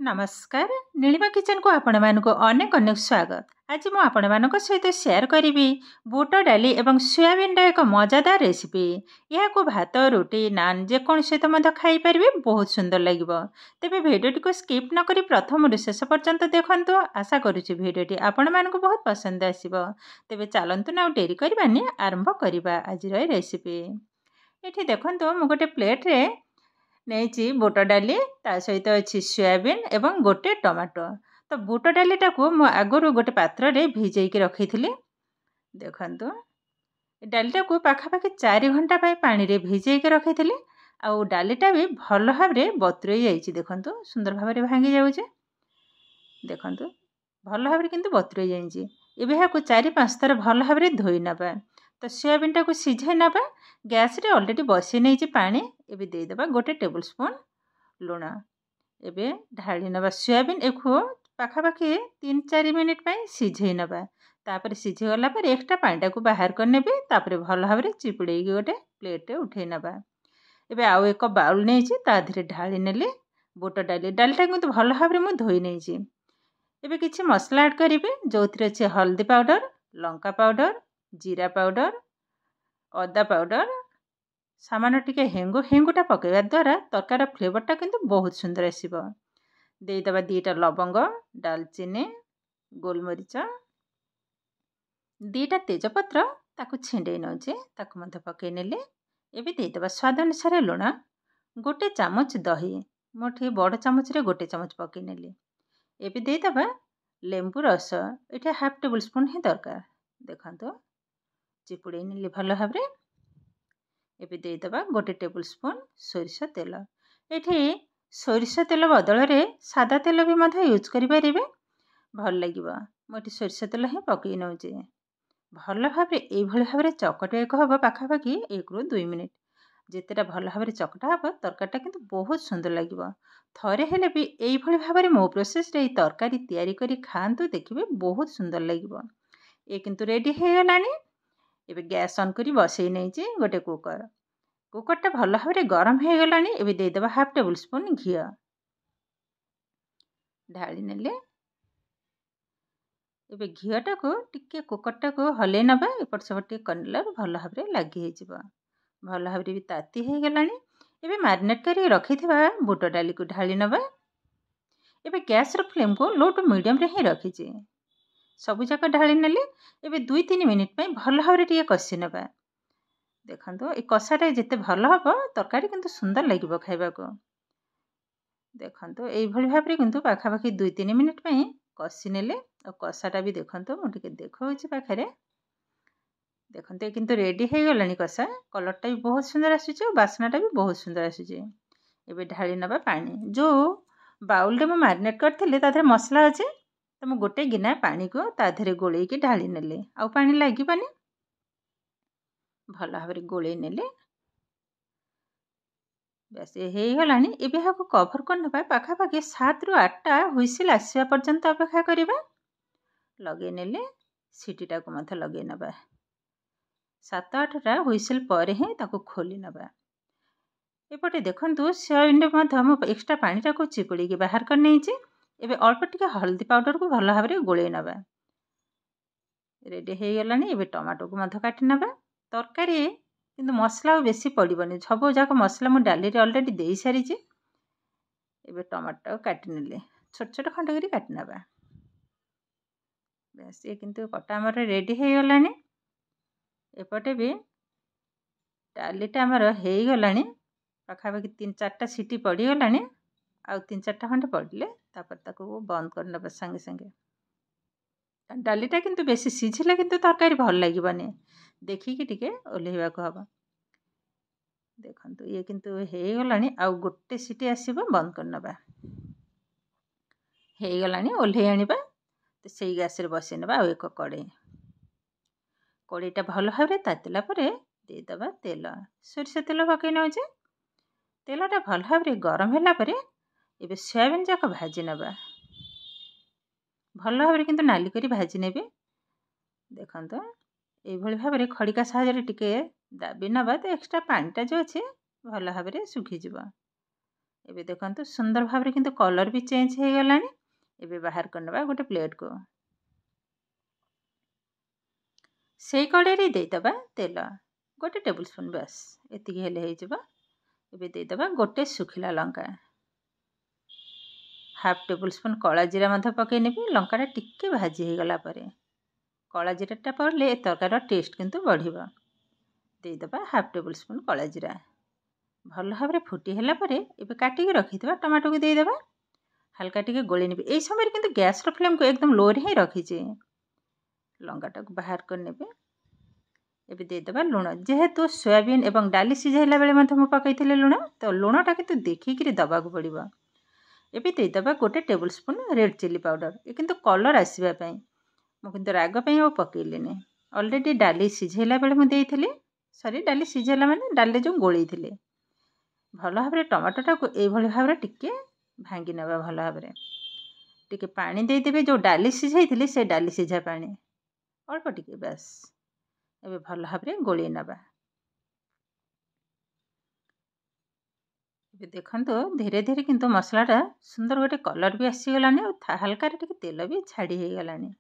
नमस्कार नीलिमा किचन को आपण मानक अनेक अनेक स्वागत। आज मु आपण मानक सहित शेयर करी बुट डाली एवं सोयाबीन एक मजादार रेसिपी। यह को भात रोटी नान जेकोन सहित खाई पारे बहुत सुंदर लगे। तेबे भिडियोटी को स्किप न करी प्रथम शेष पर्यंत देखंतु। आशा करुछि भिडियोटी आपण मानक बहुत पसंद आसीबो। तेबे चलंतु ना डेरी करबानी आरंभ करिबा आज रेसिपी। एठी देखंतु मु गोटे प्लेट रे नहीं बुट डाली ता सहित अच्छी सोयाबीन एवं गोटे टमाटो। तो बुट डालीटा को मु आगुरी गोटे पात्र रे भिजेकी रखी थी। देखंतु डालीटा को पाखापाखि 4 घंटा पानी रे भिजेकी रखी थी। आउ डालीटा भी भल भाव बतुरई जाइए। देखंतु सुंदर भाव भांगी जाऊे। देखंतु भल भाव किंतु बतुरई जाइए। एबे हाकु 4-5 थर भल भाव धोई नबा। तो सोयाबीन टाको सिझाई नबा। गैस रे ऑलरेडी बसई नहीं पानी। एबे दे देबा गोटे टेबल स्पून लुण। एबे ढाली नबा सोयाबीन एको पाखापाखि 3-4 मिनिट सिझाई नबा। तापर सिझी गला पर एक्स्ट्रा पानी को बाहर कर नेबे। तापर भल भाव चिपुड़े गोटे प्लेट रे उठे नबा। एबे आउ एक बाउल नहीं ता धरे ढाली नेले बुट डाली। डालीटा किंतु भल भाव मु धोई नहीं। एबे किछि मसला ऐड करिवे जो अच्छे हल्दी पाउडर लंका पाउडर जीरा पाउडर अदा पाउडर सामान्य टिके हेंगुटा पकेवा द्वारा तरकार फ्लेवरटा किंतु बहुत सुंदर आसीबो। देदेबा 2टा लवंग दालचीनी गोलमरीच 2टा तेजपत्र ताकू छिंडे नौचे ताकू मध्य पकई नेले। एबे देदेबा स्वाद अनुसार लुण गोटे चामच दही मोठी बड़ चामच रे गोटे चामच पकई नेले। एबे देदेबा लेंबू रस एटा हाफ टेबल स्पून ही दरकार। देखंतु चिपुड़े नेले भल भाव। एबे देदेबा गोटे टेबल स्पून सोरिष तेल। एठी सोरिष तेल बदल रे सादा तेल भी मध्य यूज करि परिबे भल लागिबो। मोटी सोरिष तेल ही पकई नौचे। भल भाव एई भली भाव चकटा एक हबो पाखापाखि 1 ରୁ 2 मिनिट। जेतेटा भल भाव चकटा हबो तरकारीटा किंतु बहुत सुंदर लागिबो। थरे हेले भी एई भली भाव मो प्रोसेस रे तरकारी तयारी करी खांतु देखिबे बहुत सुंदर लागिबो। ए किंतु रेडी हे गलानी। एबे गैस ऑन करी बसई नहीं गोटे कुकरटा भल भाव गरम हो गलानी। एबे दे देबा हाफ टेबल स्पून घी ढाली नेले। एबे घीटा को टिके कुकरटा को हले नबा। एपट सेपट टिके करनेला भल भाव लगी हेजिबो। भल भाव भी ताती हो गलानी। एबे मैरिनेट करी रखिथिबा बुट डाली को ढाली नबा। एबे गैस रो फ्लेम को लो टू मीडियम रे ही रखिछि। सबु जाक ढाली नेले। एबे 2-3 मिनिट भल भाव टिके कसी नबा। देखंतु ए कसाटा जिते भल हबो तरकारी किंतु सुंदर लागिबो खाइबा को। देखंतु एई भली भाव रे किंतु पाखापाखि 2-3 मिनिट कसी नेले। और कसाटा भी देखंतु मु टिके देखौछि पाखरे। देखंतु ए किंतु रेडी हे गलानी कसा। कलरटा भी बहुत सुंदर आसुछि और बास्नाटा भी बहुत सुंदर आसुछि। एबे ढाली नबा पानी जो बाउल रे मु मैरिनेट करथिले ता धरे मसला अछि। तो मु गोटे गिना पानी को ता धरे गोळेई के ढाली नेले। आ पानी लागिबानी भल भाव गोले नेले। बस हे गलानी। एबे हाको कवर कर नबा पाखापाखि 7 ରୁ 8टा हुइसिल आसीबा पर्यंत अपेक्षा करिबा। लगे नेले सीटीटा को मथ लगे नबा। 7-8टा हुइसिल पर ही ताको खोली नबा। एपटे देखंतु सोयाबीन मथ हम एक्स्ट्रा पानीटा को चिपुड़ी के बाहर कर नेछि। एबे अल्प टिके हल्दी पाउडर को भल भाव गोले नबा। रेडी हे गलानी। एबे टमाटो को मथ काटि नबा। तरकारी किंतु मसला बेसी पड़िबनी। सब जाक मसला मु डाली रे ऑलरेडी देई सारिछि। एबे टमाटो काटि नेले छोट छोट खंड करी काटि नबा। बस ये किंतु कटा हमर रेडी हे गलानी। एपटे भी डालीटा हमर हे गलानी। पाखापाखि 3-4टा सीटी पड़ी गलानी। आ 3-4टा खंड पड़ले तापर ताको बंद कर नबा संगे संगे। डालीटा किंतु बेसी सिझिले किंतु तरकारी भल लागिबनी। देखी कि टिके ओल्हेबा को हबो। देखंतु ये किंतु हे गलानी। आ गोटे सीटी आसीबो बंद कर नबा। हे गलानी ओल्हे आनिबा। तो सेई गैस रे बसै नबा। आ एक कड़ाईटा भल भाव तातिला परे दे दबा तेल। सोरिष तेल पकई नौचे। तेलटा भल भाव गरम होला परे एबे सोयाबीन जाक भाजी नबा। भल भाव किंतु नाली करी भाजी नेबे। देखंतु एई भली भाव खड़िका साहाय्य टिके दाबी नबा। तो एक्स्ट्रा पानीटा जो अच्छे भल भाव सुखी जीव। एबे देखंतु सुंदर भाव किंतु कलर भी चेंज हो गलानी। एबे बाहर करनबा गोटे प्लेट को से कड़े देदबा तेल गोटे टेबल स्पून बस एति हेले हे जिवो। एबे देदबा गोटे सुखिला लंका हाफ टेबल स्पून कला जीरा मध्य पकई नेबी। लंकाटा टिके भाजी हो गला परे कला जीराटा पड़ले ए तरकार टेस्ट किंतु बढ़िबा। देदबा हाफ टेबल स्पून कला जीरा भल भाव फुटी है एबे काटिक रखिथिबा टमाटो को देदबा। हल्का टिके गोली नेबे। एई समय किंतु गैस रो फ्लेम को एकदम लो रे ही रखिचे। लंकाटा को बाहर कर नेबे। एबे देदबा लुण जेहेतु सोयाबीन एवं डाली सिझाइला बेले मध्य मु पकईथिले लुण तो लुणटा किंतु देखिक दबा को पड़िबो। एबे देदबा गोटे tablespoon red chilli powder ए किंतु कलर आसीबा पई मु किंतु राग पई ओ पकईलिने। ऑलरेडी डाली सिझाइला बेले मु देइथिले सॉरी डाली सिझाइला माने डाली जो गोळीथिले भल भाव टमाटोटा को ये भाव टिके भांगी नवा। भल भाव टिके पानी देदेवे जो डाली सिझाई से डाली सिझा पानी अल्प टिके बस एबे भल भाव गोली नवा। एबे देखंतु धीरे धीरे किंतु मसलाटा सुंदर गोटे कलर भी आसीगलानी और हल्का टिके तेल भी छाड़ी हो गलानी।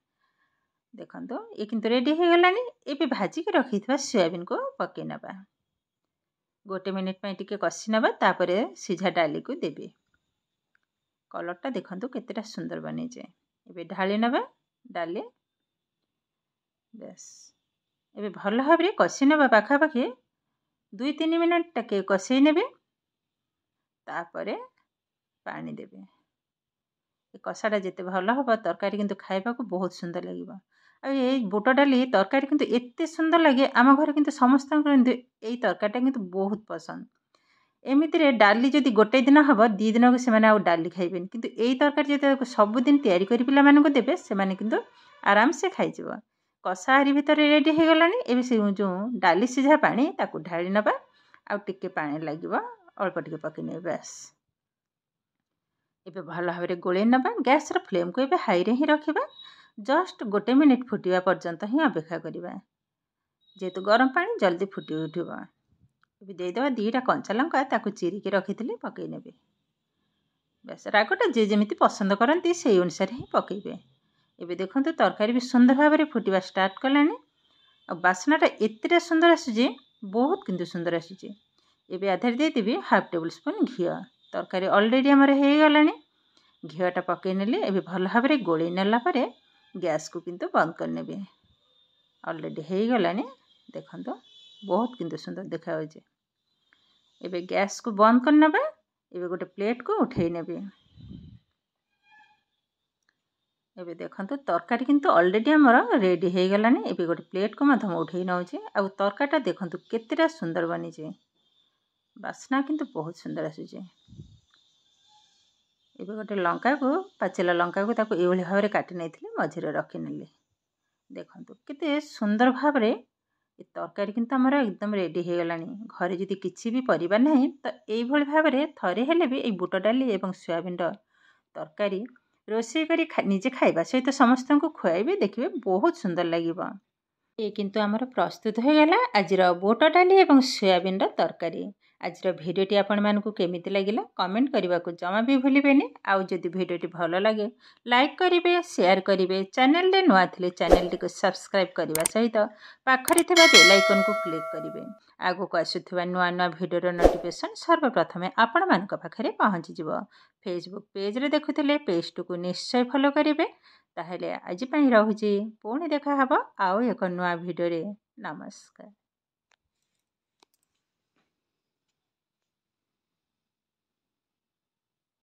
देखंतु ये किंतु रेडी हो गलानी। एबे भाजी के रखिथबा सोयाबीन को पकई नवा। गोटे मिनिट पे टिके कसी नवा तापरे सिझा डाली को देबे। कलरटा देखंतु केतेटा सुंदर बनी जाए। एबे ढाली नवा डाली बस एबे भल भाव कसी नवा पाखा पाखी 2-3 मिनिट टके कसी नेबे तापरे पानी देबे। ए कसाटा जेते भल हबो तरकारी किंतु खाइबा को बहुत सुंदर लागिबो। ये बुट डाली तरकारी किंतु एते सुंदर लगे आम घर किंतु समस्त यही तरकारीटा किंतु बहुत पसंद। एमितिरे डाली जदि गोटे दिन हम 2 दिन को सेमाने आउ डाली खाइबेन किंतु यही तरकारी जदि सबुदिन तैयारी करी पिला मानको देबे सेमाने किंतु आराम से खाइजिवो। कषा हरी भितर रेडी हो गलानी। एबे से जो डाली सिझा पानी ताकू ढाली नबा आउ टिके पानी लागिबो अल्प टिके पकई ने बस। एबे भल भाव गोले नबा। गैस रो फ्लेम को एबे हाई रे ही रखिबा। जस्ट गोटे मिनिट फुटिबा पर्यंत ही अपेक्षा करिबा जेतु गरम पानी जल्दी फुटी उठिबो। एबे देदबा 2टा कंचा लंका ताकू चिरिकी रखिथिले पकई नेबे। बस रागटा जे जेमिति पसंद करंती से अनुसार ही पकईबे। एबे देखंतु तरकारी भी सुंदर भाव फुटिबा स्टार्ट कलानी और बासनाटा एतेटा सुंदर आसुजे बहुत किंतु सुंदर आसुजे। एबे आधार दे देबी हाफ टेबल स्पून घी। तरकारी ऑलरेडी हमर हे गलानी। घीटा पकई नेले एबे भल भाव गोली नेला परे गैस को किंतु बंद कर नेबे। ऑलरेडी हे गलानी देखंतु बहुत किंतु सुंदर देखा होजे। एबे गैस को बंद कर नेबे। एबे गोटे प्लेट को उठे नेबे। एबे देखंतु तरकारी किंतु ऑलरेडी हमर रेडी हो गलानी। एबे गोटे प्लेट को मधम उठे नउचे आ तरकारीटा देखंतु केतेटा सुंदर बनी जे। बासना किंतु बहुत सुंदर आसुचे। एबे गोटे लंका को पाचिला लंका को ताको एभली भाव काटी नैथिले मझिरे रखि नेले। देखंतु केते सुंदर भाव तरकारी किंतु हमर एकदम रेडी हो गलानी। घरे जदि किछि भी परिबा नहीं तो एई भली भाव थरे हेले भी एई बुट डाली एवं सोयाबीन तरकारी रोषेई करी निजे खाइबा सहित समस्त को खुआइबे देखिबे बहुत सुंदर लागिबो। ये किंतु आमर प्रस्तुत हो गला आजिर बुट डाली एवं सोयाबीन तरकारी। आजिर भिडियोटी आपण मानकु केमिति लागिला कमेंट करने को जमा भी भूलिबेनी। आउ जदि भिडियोटी भल लगे लाइक करिवे शेयर करिवे। चैनल रे नुआ थिले चैनल टी को सब्सक्राइब करने सहित पाखरे थिबा बेल आइकन को क्लिक करिवे। आगो को आसुथिबा नुआ नुआ भिडियोर नोटिफिकेशन सर्वप्रथमे आपण मानक पाखरे पहुंची जिवो। फेसबुक पेज रे देखुथिले पेज को निश्चय फॉलो करिवे। ताहेले आजि पई रहुची पुणी देखा हबो आउ एक नुआ भिडियो रे। नमस्कार।